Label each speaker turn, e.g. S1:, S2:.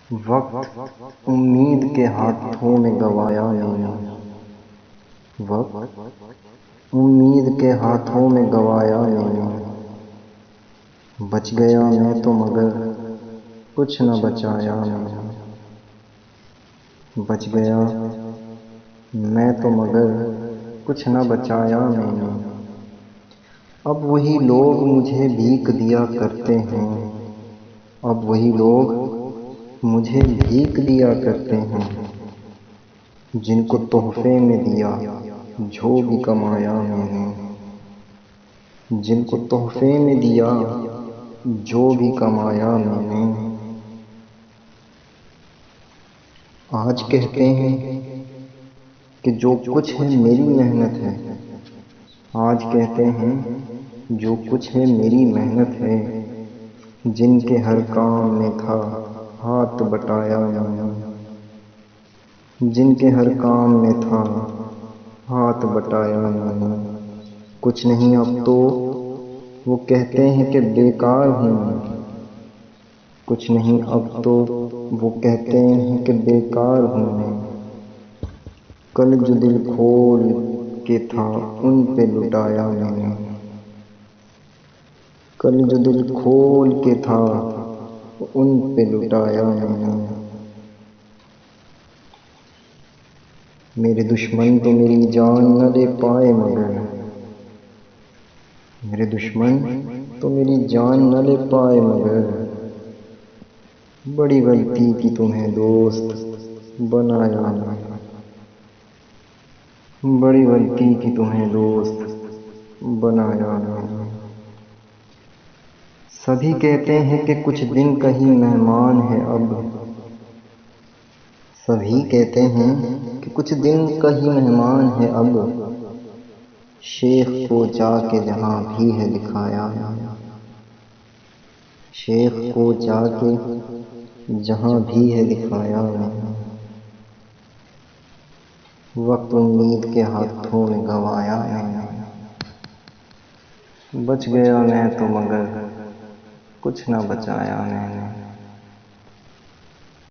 S1: وقت امید کے ہاتھوں میں گوایا میں نے، وقت امید کے ہاتھوں میں گوایا میں نے، بچ گیا میں تو مگر کچھ نہ بچایا میں نے، بچ گیا میں تو مگر کچھ نہ بچایا میں نے۔ اب وہی لوگ مجھے بھیک دیا کرتے ہیں، اب وہی لوگ مجھے بھیک دیا کرتے ہیں، جن کو تحفے میں دیا جو بھی کمایا میں نے، جن کو تحفے میں دیا جو بھی کمایا میں نے۔ آج کہتے ہیں کہ جو کچھ ہے میری محنت ہے، آج کہتے ہیں جو کچھ ہے میری محنت ہے، جن کے ہر کام میں تھا ہاتھ بٹایا میں نے، جن کے ہر کام میں تھا ہاتھ بٹایا میں نے۔ کچھ نہیں اب تو وہ کہتے ہیں کہ بیکار ہوں میں، کچھ نہیں اب تو وہ کہتے ہیں کہ بیکار ہوں میں۔ کل جو دل کھول کے تھا ان پہ لٹایا میں نے، کل جو دل کھول کے تھا ان پہ لٹایا میں نے۔ میرے دشمن تو میری جان نہ لے پائے مگر، میرے دشمن تو میری جان نہ لے پائے مگر، بڑی غلطی کی تمہیں دوست بنایا میں نے، بڑی غلطی کی تمہیں دوست بنایا میں نے۔ سبھی کہتے ہیں کہ کچھ دن کا ہی مہمان ہے اب، سبھی کہتے ہیں کہ کچھ دن کا ہی مہمان ہے اب، شیخ کو جا کے جہاں بھی ہے دکھایا میں نے، شیخ کو جا کے جہاں بھی ہے دکھایا میں نے۔ وقت امید کے ہاتھوں میں گوایا میں نے، بچ گیا میں تو مگر کچھ نہ بچایا میں نے۔